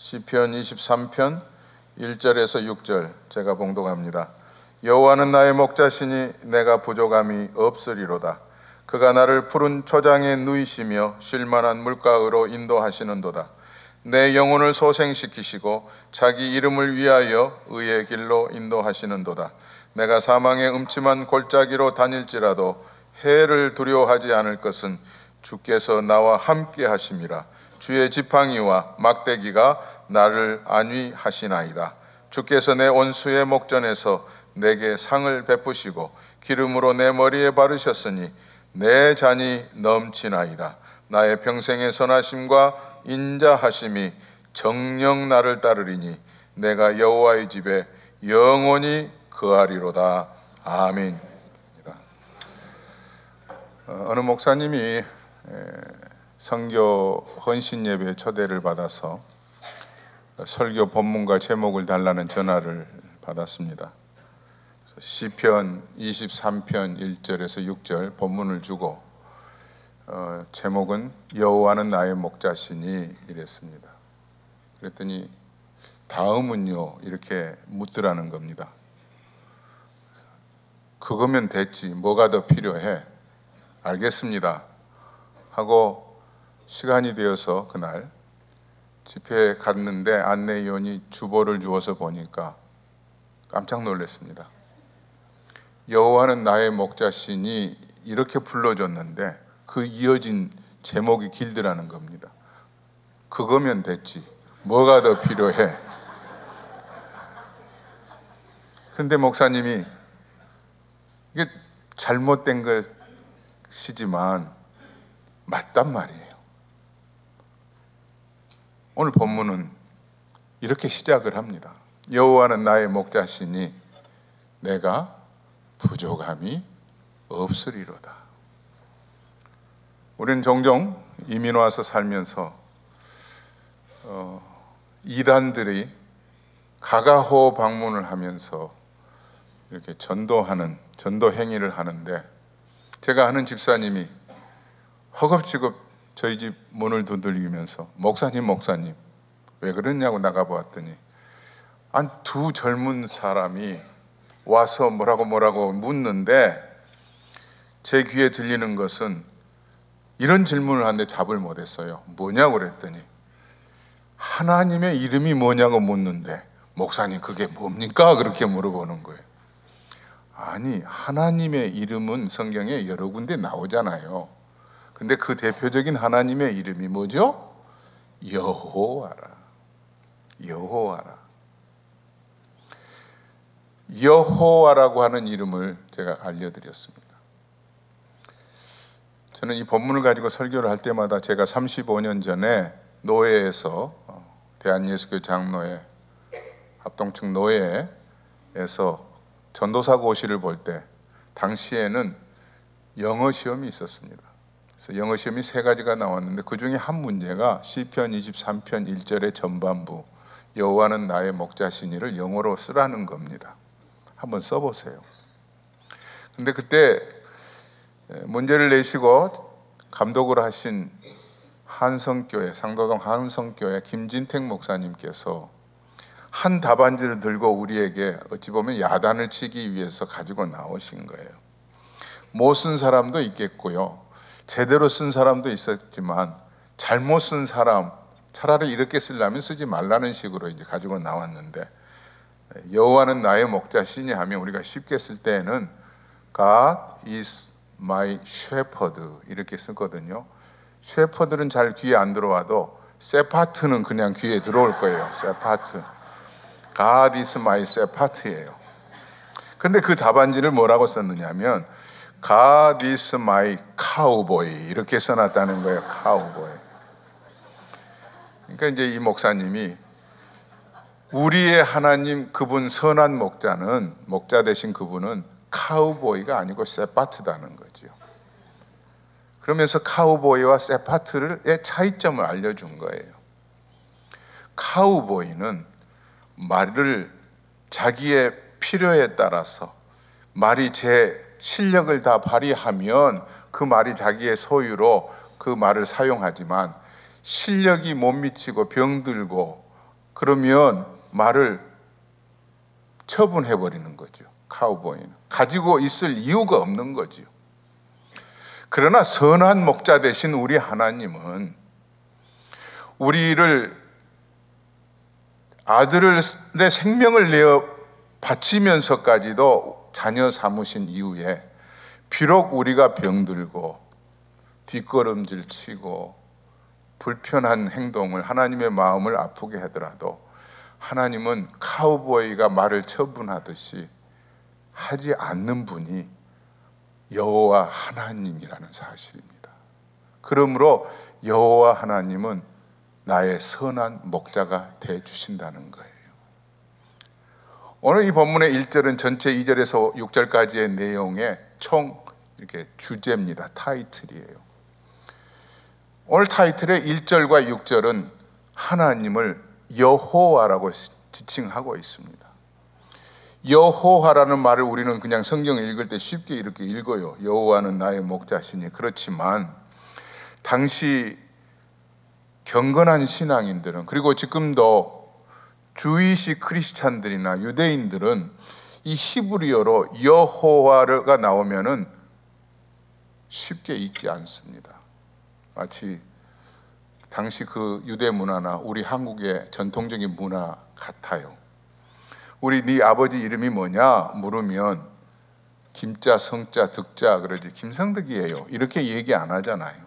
시편 23편 1절에서 6절 제가 봉독합니다. 여호와는 나의 목자시니 내가 부족함이 없으리로다. 그가 나를 푸른 초장에 누이시며 쉴만한 물가으로 인도하시는도다. 내 영혼을 소생시키시고 자기 이름을 위하여 의의 길로 인도하시는도다. 내가 사망의 음침한 골짜기로 다닐지라도 해를 두려워하지 않을 것은 주께서 나와 함께 하심이라. 주의 지팡이와 막대기가 나를 안위하시나이다. 주께서 내 원수의 목전에서 내게 상을 베푸시고 기름으로 내 머리에 바르셨으니 내 잔이 넘치나이다. 나의 평생의 선하심과 인자하심이 정녕 나를 따르리니 내가 여호와의 집에 영원히 거하리로다. 아멘. 어느 목사님이 선교 헌신 예배에 초대를 받아서 설교 본문과 제목을 달라는 전화를 받았습니다. 시편 23편 1절에서 6절 본문을 주고 제목은 여호와는 나의 목자시니 이랬습니다. 그랬더니 다음은요 이렇게 묻더라는 겁니다. 그거면 됐지 뭐가 더 필요해? 알겠습니다 하고 시간이 되어서 그날 집회에 갔는데 안내위원이 주보를 주어서 보니까 깜짝 놀랐습니다. 여호와는 나의 목자시니 이렇게 불러줬는데 그 이어진 제목이 길더라는 겁니다. 그거면 됐지 뭐가 더 필요해? 그런데 목사님이 이게 잘못된 것이지만 맞단 말이에요. 오늘 본문은 이렇게 시작을 합니다. 여호와는 나의 목자시니 내가 부족함이 없으리로다. 우리는 종종 이민 와서 살면서 이단들이 가가호 방문을 하면서 이렇게 전도 행위를 하는데 제가 아는 집사님이 허겁지겁 저희 집 문을 두들기면서 목사님 왜 그러냐고 나가보았더니 두 젊은 사람이 와서 뭐라고 묻는데 제 귀에 들리는 것은 이런 질문을 하는데 답을 못했어요. 뭐냐고 그랬더니 하나님의 이름이 뭐냐고 묻는데 목사님 그게 뭡니까? 그렇게 물어보는 거예요. 아니 하나님의 이름은 성경에 여러 군데 나오잖아요. 근데 그 대표적인 하나님의 이름이 뭐죠? 여호와라. 여호와라고 하는 이름을 제가 알려드렸습니다. 저는 이 본문을 가지고 설교를 할 때마다 제가 35년 전에 노예에서 대한예수교 장로회 합동측 노예에서 전도사고시를 볼 때 당시에는 영어 시험이 있었습니다. 그래서 영어 시험이 3가지가 나왔는데 그 중에 한 문제가 시편 23편 1절의 전반부 여호와는 나의 목자시니를 영어로 쓰라는 겁니다. 한번 써보세요. 근데 그때 문제를 내시고 감독을 하신 한성교회 상도동 한성교회 김진택 목사님께서 한 답안지를 들고 우리에게 어찌 보면 야단을 치기 위해서 가지고 나오신 거예요. 못 쓴 사람도 있겠고요. 제대로 쓴 사람도 있었지만 잘못 쓴 사람 차라리 이렇게 쓰려면 쓰지 말라는 식으로 이제 가지고 나왔는데 여호와는 나의 목자시니 하면 우리가 쉽게 쓸 때에는 God is my shepherd 이렇게 쓰거든요. 셰퍼들은 잘 귀에 안 들어와도 세파트는 그냥 귀에 들어올 거예요. 세파트 God is my shepherd예요. 근데 그 답안지를 뭐라고 썼느냐면 God is my cowboy 이렇게 써놨다는 거예요. cowboy. 그러니까 이제 이 목사님이 우리의 하나님 그분 선한 목자 되신 그분은 카우보이가 아니고 세파트다는 거죠. 그러면서 카우보이와 세파트의 차이점을 알려준 거예요. 카우보이는 말을 자기의 필요에 따라서 말이 제 실력을 다 발휘하면 그 말이 자기의 소유로 그 말을 사용하지만 실력이 못 미치고 병들고 그러면 말을 처분해버리는 거죠. 카우보이는 가지고 있을 이유가 없는 거죠. 그러나 선한 목자 되신 우리 하나님은 우리를 아들의 생명을 내어 바치면서까지도 자녀 삼으신 이후에 비록 우리가 병들고 뒷걸음질 치고 불편한 행동을 하나님의 마음을 아프게 하더라도 하나님은 카우보이가 말을 처분하듯이 하지 않는 분이 여호와 하나님이라는 사실입니다. 그러므로 여호와 하나님은 나의 선한 목자가 되어 주신다는 거예요. 오늘 이 본문의 1절은 전체 2절에서 6절까지의 내용의 총 이렇게 주제입니다. 타이틀이에요. 오늘 타이틀의 1절과 6절은 하나님을 여호와라고 지칭하고 있습니다. 여호와라는 말을 우리는 그냥 성경을 읽을 때 쉽게 이렇게 읽어요. 여호와는 나의 목자시니. 그렇지만 당시 경건한 신앙인들은, 그리고 지금도 주이시 크리스찬들이나 유대인들은 이 히브리어로 여호와가 나오면은 쉽게 읽지 않습니다. 마치 당시 그 유대 문화나 우리 한국의 전통적인 문화 같아요. 우리 네 아버지 이름이 뭐냐 물으면 김자, 성자, 득자 그러지 김성득이에요 이렇게 얘기 안 하잖아요.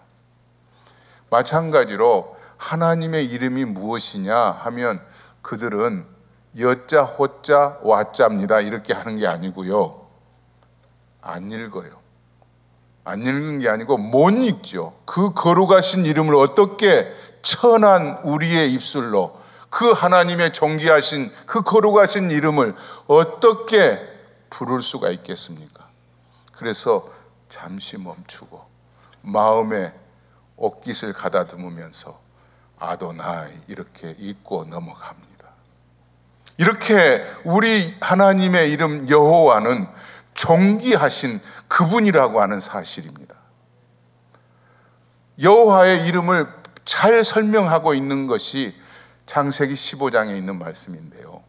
마찬가지로 하나님의 이름이 무엇이냐 하면 그들은 여자, 호자, 와자입니다 이렇게 하는 게 아니고요. 안 읽어요. 안 읽는 게 아니고 못 읽죠. 그 거룩하신 이름을 어떻게 천한 우리의 입술로 그 하나님의 존귀하신 그 거룩하신 이름을 어떻게 부를 수가 있겠습니까? 그래서 잠시 멈추고 마음에 옷깃을 가다듬으면서 아도나이 이렇게 읽고 넘어갑니다. 이렇게 우리 하나님의 이름 여호와는 존귀하신 그분이라고 하는 사실입니다. 여호와의 이름을 잘 설명하고 있는 것이 창세기 15장에 있는 말씀인데요.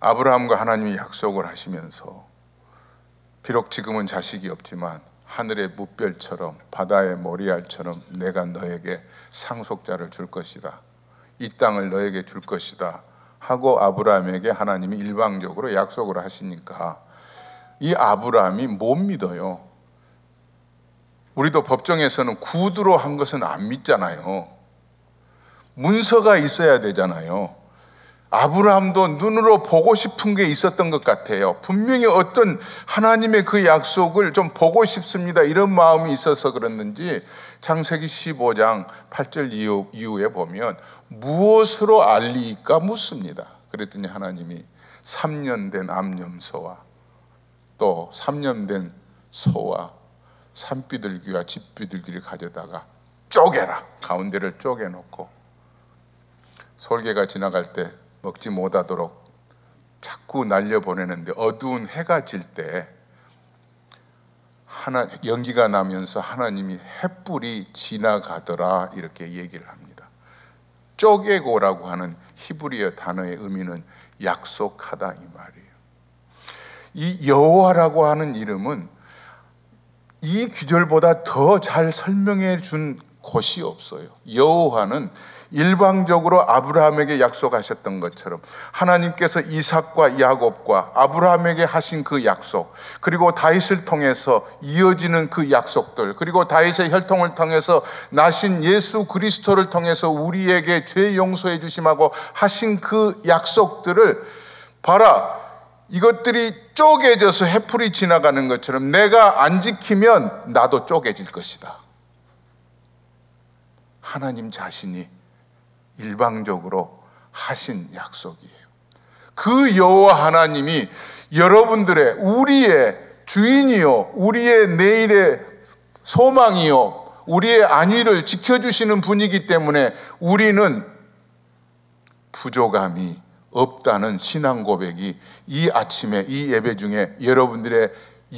아브라함과 하나님이 약속을 하시면서 비록 지금은 자식이 없지만 하늘의 무별처럼 바다의 모리알처럼 내가 너에게 상속자를 줄 것이다. 이 땅을 너에게 줄 것이다 하고 아브라함에게 하나님이 일방적으로 약속을 하시니까 이 아브라함이 못 믿어요. 우리도 법정에서는 구두로 한 것은 안 믿잖아요. 문서가 있어야 되잖아요. 아브라함도 눈으로 보고 싶은 게 있었던 것 같아요. 분명히 어떤 하나님의 그 약속을 좀 보고 싶습니다 이런 마음이 있어서 그랬는지 창세기 15장 8절 이후에 보면 무엇으로 알리까 묻습니다. 그랬더니 하나님이 3년 된 암염소와 또 3년 된 소와 산비둘기와 집비둘기를 가져다가 쪼개라. 가운데를 쪼개놓고 솔개가 지나갈 때 먹지 못하도록 자꾸 날려보내는데 어두운 해가 질 때 연기가 나면서 하나님이 햇불이 지나가더라 이렇게 얘기를 합니다. 쪼개고라고 하는 히브리어 단어의 의미는 약속하다 이 말이에요. 이 여호와라고 하는 이름은 이 구절보다 더 잘 설명해 준 곳이 없어요. 여호와는 일방적으로 아브라함에게 약속하셨던 것처럼 하나님께서 이삭과 야곱과 아브라함에게 하신 그 약속, 그리고 다윗을 통해서 이어지는 그 약속들, 그리고 다윗의 혈통을 통해서 나신 예수 그리스도를 통해서 우리에게 죄 용서해 주심하고 하신 그 약속들을 봐라, 이것들이 쪼개져서 해풀이 지나가는 것처럼 내가 안 지키면 나도 쪼개질 것이다. 하나님 자신이 일방적으로 하신 약속이에요. 그 여호와 하나님이 여러분들의, 우리의 주인이요, 우리의 내일의 소망이요, 우리의 안위를 지켜주시는 분이기 때문에 우리는 부족함이 없다는 신앙 고백이 이 아침에 이 예배 중에 여러분들의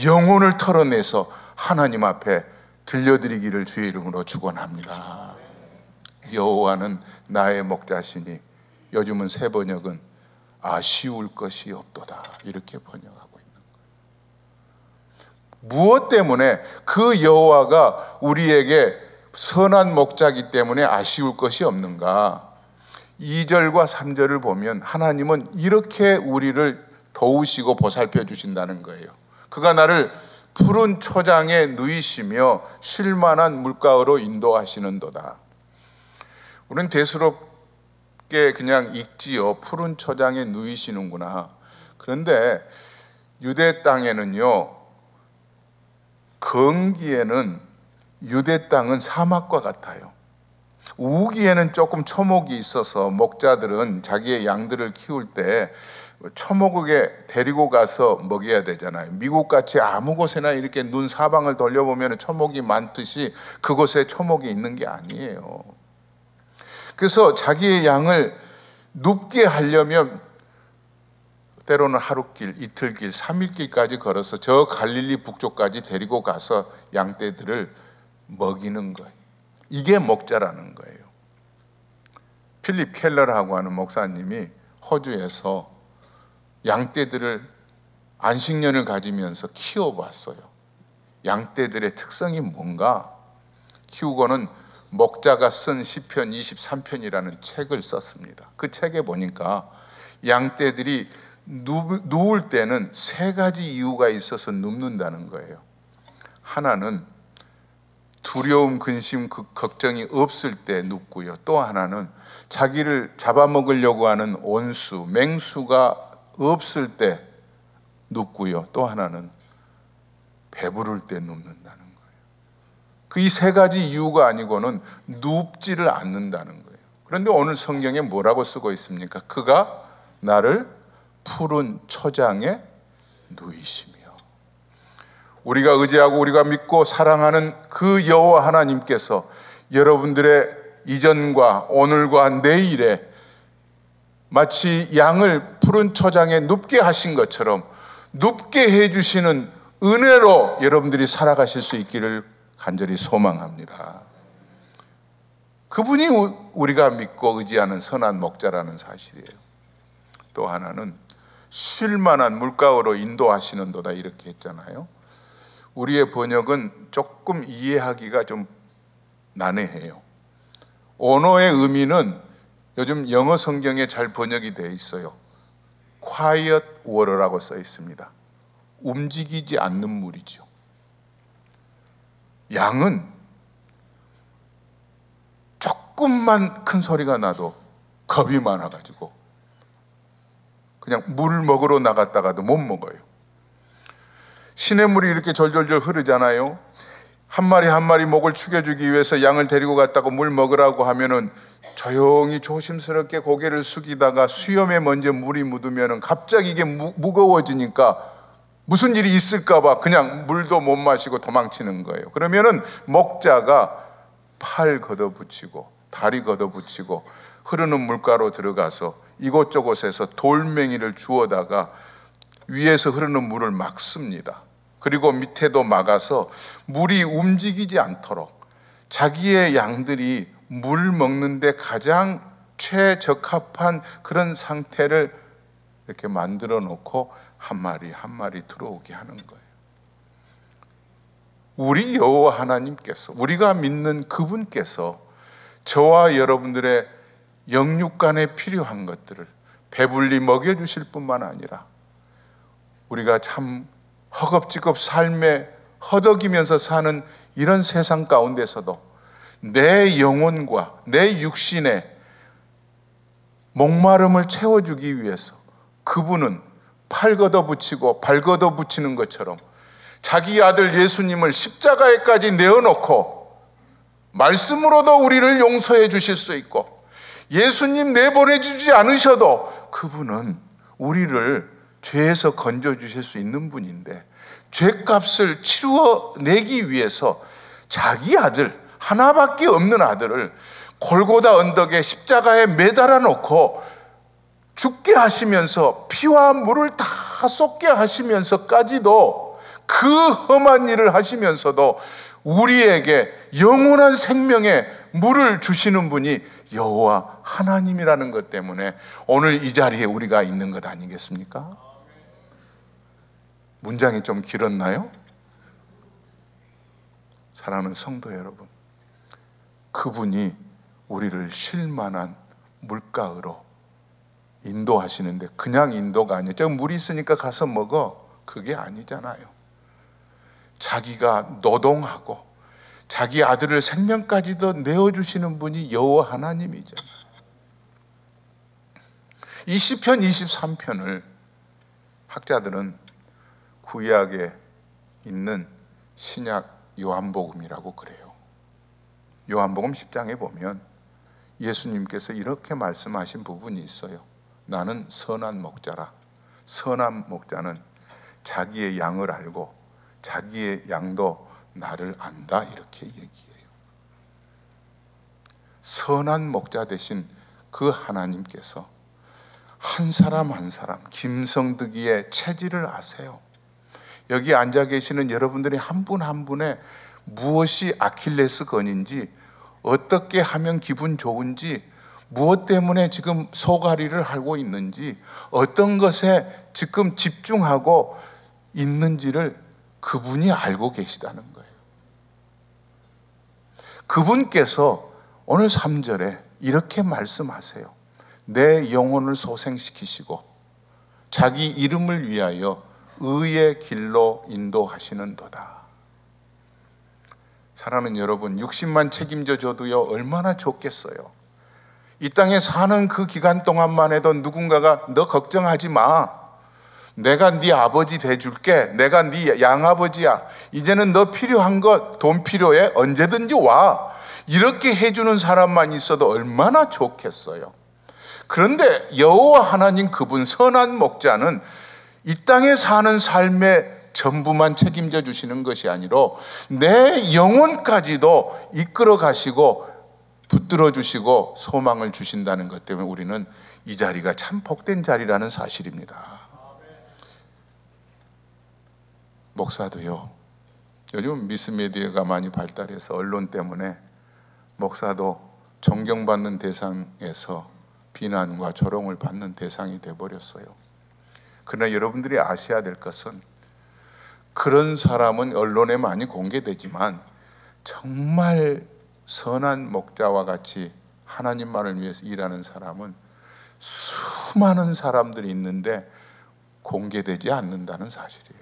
영혼을 털어내서 하나님 앞에 들려드리기를 주의 이름으로 축원합니다. 여호와는 나의 목자시니, 요즘은 새 번역은 아쉬울 것이 없도다, 이렇게 번역하고 있는 거예요. 무엇 때문에? 그 여호와가 우리에게 선한 목자이기 때문에 아쉬울 것이 없는가? 2절과 3절을 보면 하나님은 이렇게 우리를 도우시고 보살펴 주신다는 거예요. 그가 나를 푸른 초장에 누이시며 쉴 만한 물가로 인도하시는도다. 우리는 대수롭게 그냥 읽지요. 푸른 초장에 누이시는구나. 그런데 유대 땅에는요, 건기에는 유대 땅은 사막과 같아요. 우기에는 조금 초목이 있어서 목자들은 자기의 양들을 키울 때 초목에 데리고 가서 먹여야 되잖아요. 미국같이 아무 곳에나 이렇게 눈 사방을 돌려보면 초목이 많듯이 그곳에 초목이 있는 게 아니에요. 그래서 자기의 양을 눕게 하려면 때로는 하루길, 이틀길, 3일길까지 걸어서 저 갈릴리 북쪽까지 데리고 가서 양떼들을 먹이는 거예요. 이게 목자라는 거예요. 필립 켈러라고 하는 목사님이 호주에서 양떼들을 안식년을 가지면서 키워봤어요. 양떼들의 특성이 뭔가 키우고는 목자가 쓴 시편 23편이라는 책을 썼습니다. 그 책에 보니까 양떼들이 누울 때는 3가지 이유가 있어서 눕는다는 거예요. 하나는 두려움, 근심, 걱정이 없을 때 눕고요. 또 하나는 자기를 잡아먹으려고 하는 온수, 맹수가 없을 때 눕고요. 또 하나는 배부를 때 눕는다는 거예요. 그 이 3가지 이유가 아니고는 눕지를 않는다는 거예요. 그런데 오늘 성경에 뭐라고 쓰고 있습니까? 그가 나를 푸른 초장에 누이시며, 우리가 의지하고 우리가 믿고 사랑하는 그 여호와 하나님께서 여러분들의 이전과 오늘과 내일에 마치 양을 푸른 초장에 눕게 하신 것처럼 눕게 해주시는 은혜로 여러분들이 살아가실 수 있기를 간절히 소망합니다. 그분이 우리가 믿고 의지하는 선한 목자라는 사실이에요. 또 하나는 쉴 만한 물가로 인도하시는도다, 이렇게 했잖아요. 우리의 번역은 조금 이해하기가 좀 난해해요. 언어의 의미는 요즘 영어 성경에 잘 번역이 되어 있어요. Quiet water라고 써 있습니다. 움직이지 않는 물이죠. 양은 조금만 큰 소리가 나도 겁이 많아가지고 그냥 물 먹으러 나갔다가도 못 먹어요. 시냇물이 이렇게 졸졸졸 흐르잖아요. 한 마리 한 마리 목을 축여주기 위해서 양을 데리고 갔다고 물 먹으라고 하면은 조용히 조심스럽게 고개를 숙이다가 수염에 먼저 물이 묻으면은 갑자기 이게 무거워지니까 무슨 일이 있을까 봐 그냥 물도 못 마시고 도망치는 거예요. 그러면은 목자가 팔 걷어붙이고 다리 걷어붙이고 흐르는 물가로 들어가서 이곳저곳에서 돌멩이를 주워다가 위에서 흐르는 물을 막습니다. 그리고 밑에도 막아서 물이 움직이지 않도록 자기의 양들이 물 먹는데 가장 최적합한 그런 상태를 이렇게 만들어 놓고 한 마리 한 마리 들어오게 하는 거예요. 우리 여호와 하나님께서, 우리가 믿는 그분께서 저와 여러분들의 영육간에 필요한 것들을 배불리 먹여주실 뿐만 아니라 우리가 참 허겁지겁 삶에 허덕이면서 사는 이런 세상 가운데서도 내 영혼과 내 육신의 목마름을 채워주기 위해서 그분은 팔 걷어붙이고 발 걷어붙이는 것처럼 자기 아들 예수님을 십자가에까지 내어놓고 말씀으로도 우리를 용서해 주실 수 있고, 예수님 내보내주지 않으셔도 그분은 우리를 죄에서 건져주실 수 있는 분인데, 죄값을 치루어내기 위해서 자기 아들, 하나밖에 없는 아들을 골고다 언덕에 십자가에 매달아 놓고 죽게 하시면서 피와 물을 다 쏟게 하시면서까지도, 그 험한 일을 하시면서도 우리에게 영원한 생명의 물을 주시는 분이 여호와 하나님이라는 것 때문에 오늘 이 자리에 우리가 있는 것 아니겠습니까? 문장이 좀 길었나요? 사랑하는 성도 여러분, 그분이 우리를 쉴만한 물가으로 인도하시는데, 그냥 인도가 아니에요. 저 물이 있으니까 가서 먹어, 그게 아니잖아요. 자기가 노동하고 자기 아들을 생명까지도 내어주시는 분이 여호와 하나님이잖아요. 이 시편 23편을 학자들은 구약에 있는 신약 요한복음이라고 그래요. 요한복음 10장에 보면 예수님께서 이렇게 말씀하신 부분이 있어요. 나는 선한 목자라. 선한 목자는 자기의 양을 알고 자기의 양도 나를 안다, 이렇게 얘기해요. 선한 목자 되신 그 하나님께서 한 사람 한 사람 김성득이의 체질을 아세요. 여기 앉아 계시는 여러분들이 한 분 한 분의 무엇이 아킬레스건인지, 어떻게 하면 기분 좋은지, 무엇 때문에 지금 소가리를 하고 있는지, 어떤 것에 지금 집중하고 있는지를 그분이 알고 계시다는 거예요. 그분께서 오늘 3절에 이렇게 말씀하세요. 내 영혼을 소생시키시고 자기 이름을 위하여 의의 길로 인도하시는도다. 사랑하는 여러분, 60만 책임져 줘도요 얼마나 좋겠어요. 이 땅에 사는 그 기간 동안만 해도 누군가가 너 걱정하지 마, 내가 네 아버지 돼줄게, 내가 네 양아버지야, 이제는 너 필요한 것, 돈 필요해? 언제든지 와, 이렇게 해주는 사람만 있어도 얼마나 좋겠어요. 그런데 여호와 하나님, 그분 선한 목자는 이 땅에 사는 삶의 전부만 책임져 주시는 것이 아니라 내 영혼까지도 이끌어 가시고 붙들어 주시고 소망을 주신다는 것 때문에 우리는 이 자리가 참 복된 자리라는 사실입니다. 목사도요, 요즘 미스미디어가 많이 발달해서 언론 때문에 목사도 존경받는 대상에서 비난과 조롱을 받는 대상이 되어버렸어요. 그러나 여러분들이 아셔야 될 것은, 그런 사람은 언론에 많이 공개되지만 정말 선한 목자와 같이 하나님만을 위해서 일하는 사람은 수많은 사람들이 있는데 공개되지 않는다는 사실이에요.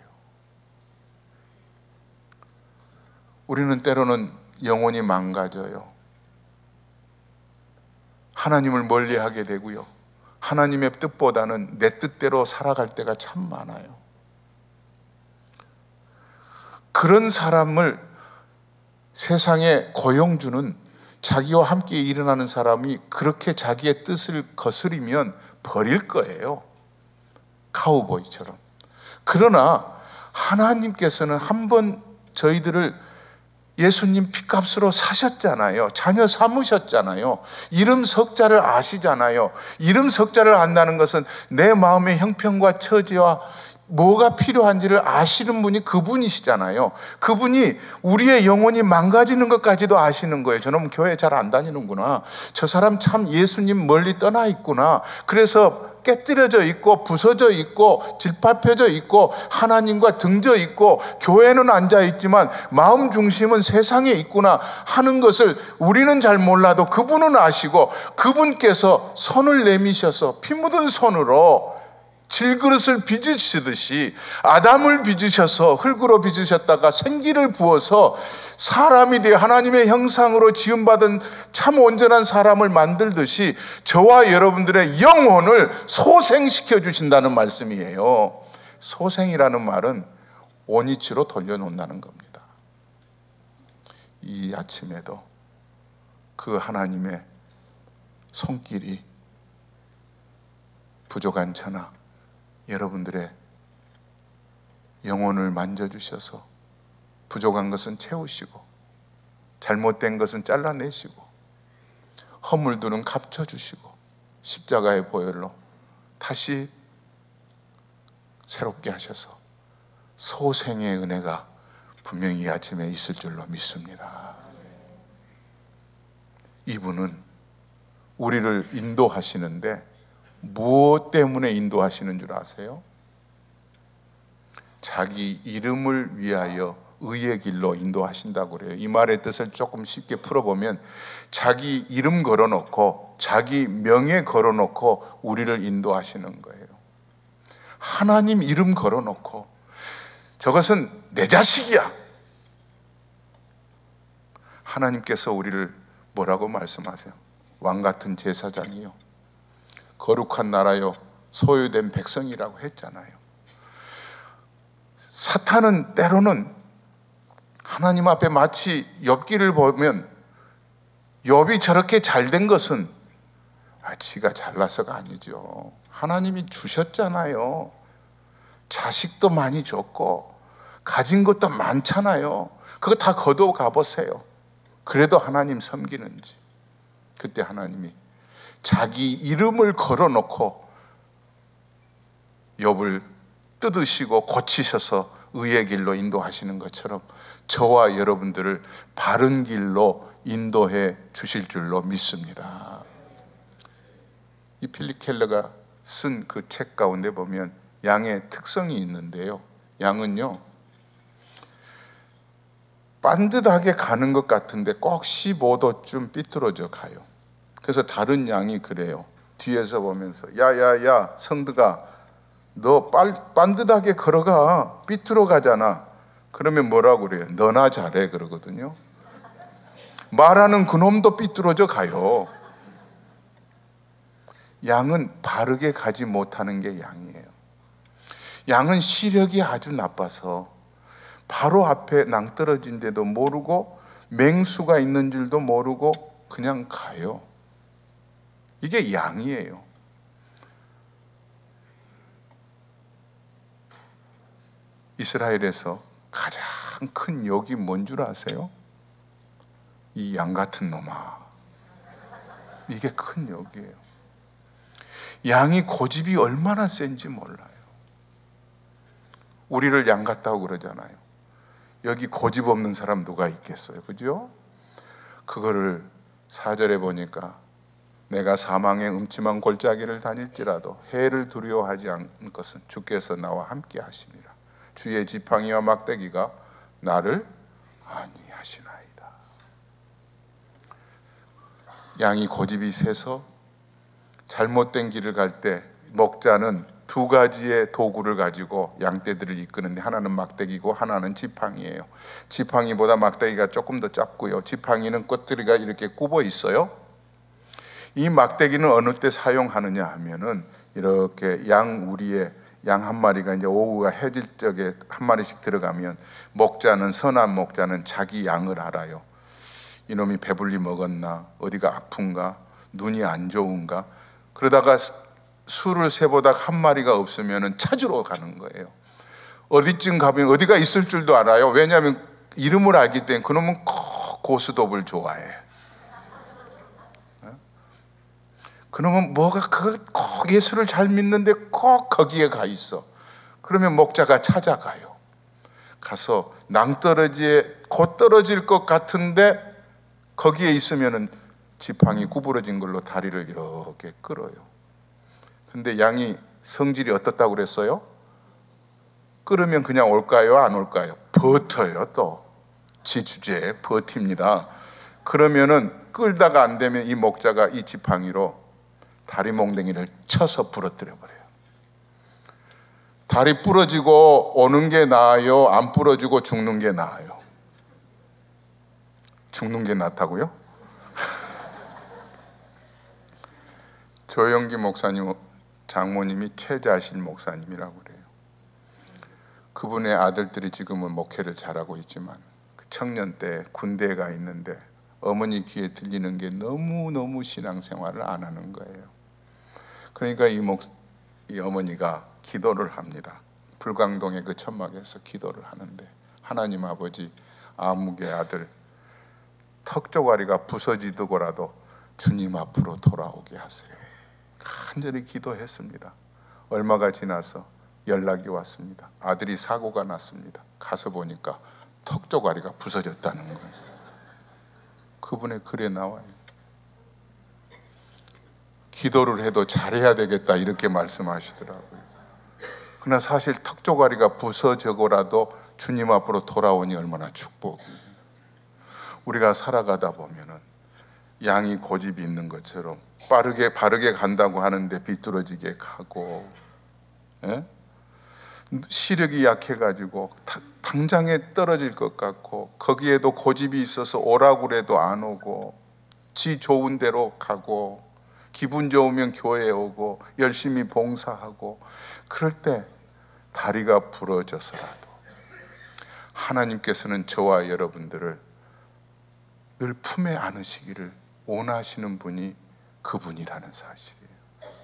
우리는 때로는 영혼이 망가져요. 하나님을 멀리하게 되고요, 하나님의 뜻보다는 내 뜻대로 살아갈 때가 참 많아요. 그런 사람을 세상에 고용주는 자기와 함께 일어나는 사람이 그렇게 자기의 뜻을 거스리면 버릴 거예요, 카우보이처럼. 그러나 하나님께서는 한번 저희들을 예수님 피값으로 사셨잖아요. 자녀 삼으셨잖아요. 이름 석자를 아시잖아요. 이름 석자를 안다는 것은 내 마음의 형편과 처지와 뭐가 필요한지를 아시는 분이 그분이시잖아요. 그분이 우리의 영혼이 망가지는 것까지도 아시는 거예요. 저놈 교회 잘 안 다니는구나, 저 사람 참 예수님 멀리 떠나 있구나, 그래서 깨뜨려져 있고 부서져 있고 질밟혀져 있고 하나님과 등져 있고 교회는 앉아 있지만 마음 중심은 세상에 있구나 하는 것을 우리는 잘 몰라도 그분은 아시고, 그분께서 손을 내미셔서 피 묻은 손으로 질그릇을 빚으시듯이 아담을 빚으셔서 흙으로 빚으셨다가 생기를 부어서 사람이 되어 하나님의 형상으로 지음받은 참 온전한 사람을 만들듯이 저와 여러분들의 영혼을 소생시켜 주신다는 말씀이에요. 소생이라는 말은 원위치로 돌려놓는다는 겁니다. 이 아침에도 그 하나님의 손길이 부족한 차나 여러분들의 영혼을 만져주셔서 부족한 것은 채우시고 잘못된 것은 잘라내시고 허물들은 감춰주시고 십자가의 보혈로 다시 새롭게 하셔서 소생의 은혜가 분명히 이 아침에 있을 줄로 믿습니다. 이분은 우리를 인도하시는데 무엇 때문에 인도하시는 줄 아세요? 자기 이름을 위하여 의의 길로 인도하신다고 그래요. 이 말의 뜻을 조금 쉽게 풀어보면 자기 이름 걸어놓고 자기 명예 걸어놓고 우리를 인도하시는 거예요. 하나님 이름 걸어놓고 저것은 내 자식이야. 하나님께서 우리를 뭐라고 말씀하세요? 왕같은 제사장이요, 거룩한 나라요, 소유된 백성이라고 했잖아요. 사탄은 때로는 하나님 앞에 마치 욥기를 보면 욥이 저렇게 잘된 것은 지가 잘나서가 아니죠. 하나님이 주셨잖아요. 자식도 많이 줬고 가진 것도 많잖아요. 그거 다 거두어 가보세요. 그래도 하나님 섬기는지. 그때 하나님이 자기 이름을 걸어놓고 욥을 뜯으시고 고치셔서 의의 길로 인도하시는 것처럼 저와 여러분들을 바른 길로 인도해 주실 줄로 믿습니다. 이 필립 켈러가 쓴 그 책 가운데 보면 양의 특성이 있는데요, 양은요 반듯하게 가는 것 같은데 꼭 15도쯤 삐뚤어져 가요. 그래서 다른 양이 그래요. 뒤에서 보면서 야야야 성드가 너 반듯하게 걸어가, 삐뚤어 가잖아. 그러면 뭐라고 그래요? 너나 잘해 그러거든요. 말하는 그놈도 삐뚤어져 가요. 양은 바르게 가지 못하는 게 양이에요. 양은 시력이 아주 나빠서 바로 앞에 낭떠러진 데도 모르고 맹수가 있는 줄도 모르고 그냥 가요. 이게 양이에요. 이스라엘에서 가장 큰 욕이 뭔 줄 아세요? 이 양 같은 놈아. 이게 큰 욕이에요. 양이 고집이 얼마나 센지 몰라요. 우리를 양 같다고 그러잖아요. 여기 고집 없는 사람 누가 있겠어요? 그죠? 그거를 4절에 보니까 내가 사망의 음침한 골짜기를 다닐지라도 해를 두려워하지 않는 것은 주께서 나와 함께 하심이라. 주의 지팡이와 막대기가 나를 안위하시나이다. 양이 고집이 세서 잘못된 길을 갈 때 목자는 두 가지의 도구를 가지고 양떼들을 이끄는데 하나는 막대기고 하나는 지팡이예요. 지팡이보다 막대기가 조금 더 짧고요, 지팡이는 껍데기가 이렇게 굽어 있어요. 이 막대기는 어느 때 사용하느냐 하면은 이렇게 양 우리의 양 한 마리가 이제 오후가 해질 적에 한 마리씩 들어가면 목자는, 선한 목자는 자기 양을 알아요. 이놈이 배불리 먹었나, 어디가 아픈가, 눈이 안 좋은가. 그러다가 수를 세보다 한 마리가 없으면 찾으러 가는 거예요. 어디쯤 가면 어디가 있을 줄도 알아요. 왜냐하면 이름을 알기 때문에. 그놈은 꼭 고스톱을 좋아해. 그놈은 뭐가 꼭 예수를 잘 믿는데 꼭 거기에 가 있어. 그러면 목자가 찾아가요. 가서 낭떠러지에 곧 떨어질 것 같은데 거기에 있으면은 지팡이 구부러진 걸로 다리를 이렇게 끌어요. 근데 양이 성질이 어떻다고 그랬어요? 끌으면 그냥 올까요? 안 올까요? 버텨요. 또 지 주제에 버팁니다. 그러면은 끌다가 안 되면 이 목자가 이 지팡이로 다리 몽댕이를 쳐서 부러뜨려 버려요. 다리 부러지고 오는 게 나아요? 안 부러지고 죽는 게 나아요? 죽는 게 낫다고요? 조영기 목사님 장모님이 최자실 목사님이라고 그래요. 그분의 아들들이 지금은 목회를 잘하고 있지만 그 청년 때 군대에 가 있는데 어머니 귀에 들리는 게 너무너무 신앙생활을 안 하는 거예요. 그러니까 이 어머니가 기도를 합니다. 불광동의 그 천막에서 기도를 하는데, 하나님 아버지, 아무개 아들 턱조가리가 부서지더라도 주님 앞으로 돌아오게 하세요. 간절히 기도했습니다. 얼마가 지나서 연락이 왔습니다. 아들이 사고가 났습니다. 가서 보니까 턱조가리가 부서졌다는 거예요. 그분의 글에 나와요. 기도를 해도 잘해야 되겠다 이렇게 말씀하시더라고요. 그러나 사실 턱조가리가 부서져고라도 주님 앞으로 돌아오니 얼마나 축복이에요. 우리가 살아가다 보면은 양이 고집이 있는 것처럼 바르게 간다고 하는데 비뚤어지게 가고, 예? 시력이 약해가지고 당장에 떨어질 것 같고, 거기에도 고집이 있어서 오라고 그래도 안 오고, 지 좋은 대로 가고, 기분 좋으면 교회에 오고 열심히 봉사하고, 그럴 때 다리가 부러져서라도 하나님께서는 저와 여러분들을 늘 품에 안으시기를 원하시는 분이 그분이라는 사실이에요.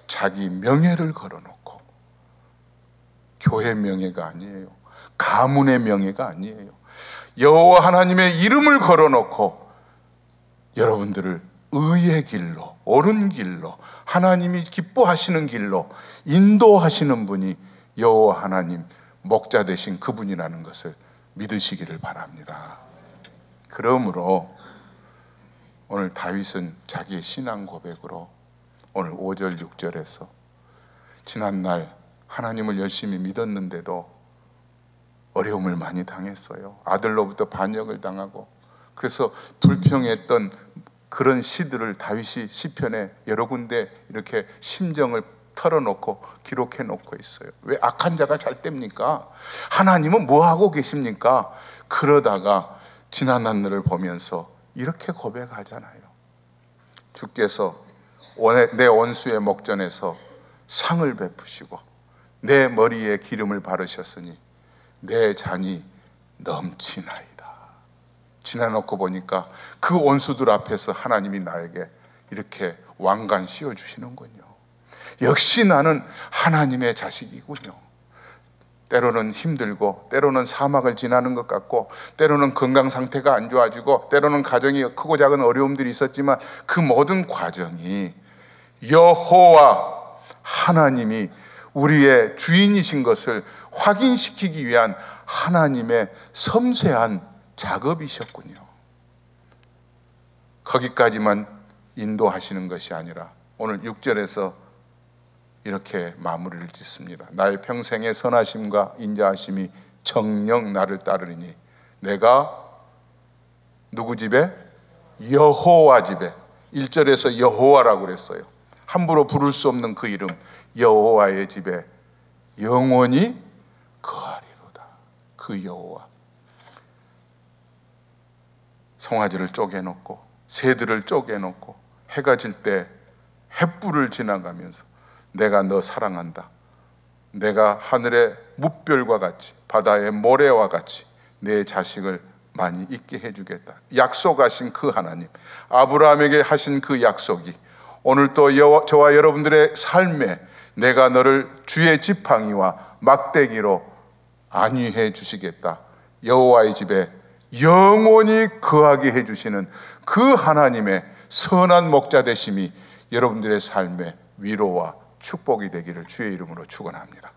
자기 명예를 걸어놓고, 교회 명예가 아니에요, 가문의 명예가 아니에요, 여호와 하나님의 이름을 걸어놓고 여러분들을 의의 길로, 옳은 길로, 하나님이 기뻐하시는 길로 인도하시는 분이 여호와 하나님 목자 되신 그분이라는 것을 믿으시기를 바랍니다. 그러므로 오늘 다윗은 자기의 신앙 고백으로 오늘 5절 6절에서 지난날 하나님을 열심히 믿었는데도 어려움을 많이 당했어요. 아들로부터 반역을 당하고, 그래서 불평했던 그런 시들을 다윗이 시편에 여러 군데 이렇게 심정을 털어놓고 기록해 놓고 있어요. 왜 악한 자가 잘 됩니까? 하나님은 뭐 하고 계십니까? 그러다가 지난날을 보면서 이렇게 고백하잖아요. 주께서 내 원수의 목전에서 상을 베푸시고 내 머리에 기름을 바르셨으니 내 잔이 넘치나이다. 지나놓고 보니까 그 원수들 앞에서 하나님이 나에게 이렇게 왕관 씌워주시는군요. 역시 나는 하나님의 자식이군요. 때로는 힘들고, 때로는 사막을 지나는 것 같고, 때로는 건강 상태가 안 좋아지고, 때로는 가정이 크고 작은 어려움들이 있었지만 그 모든 과정이 여호와 하나님이 우리의 주인이신 것을 확인시키기 위한 하나님의 섬세한 작업이셨군요. 거기까지만 인도하시는 것이 아니라 오늘 6절에서 이렇게 마무리를 짓습니다. 나의 평생의 선하심과 인자하심이 정녕 나를 따르리니 내가 누구 집에? 여호와 집에. 1절에서 여호와라고 그랬어요. 함부로 부를 수 없는 그 이름, 여호와의 집에 영원히 거하리로다. 그 여호와. 송아지를 쪼개놓고 새들을 쪼개놓고 해가 질 때 햇불을 지나가면서 내가 너 사랑한다, 내가 하늘의 뭇별과 같이 바다의 모래와 같이 내 자식을 많이 있게 해주겠다 약속하신 그 하나님, 아브라함에게 하신 그 약속이 오늘 또 저와 여러분들의 삶에 내가 너를 주의 지팡이와 막대기로 안위해 주시겠다, 여호와의 집에 영원히 거하게 해주시는 그 하나님의 선한 목자 되심이 여러분들의 삶의 위로와 축복이 되기를 주의 이름으로 축원합니다.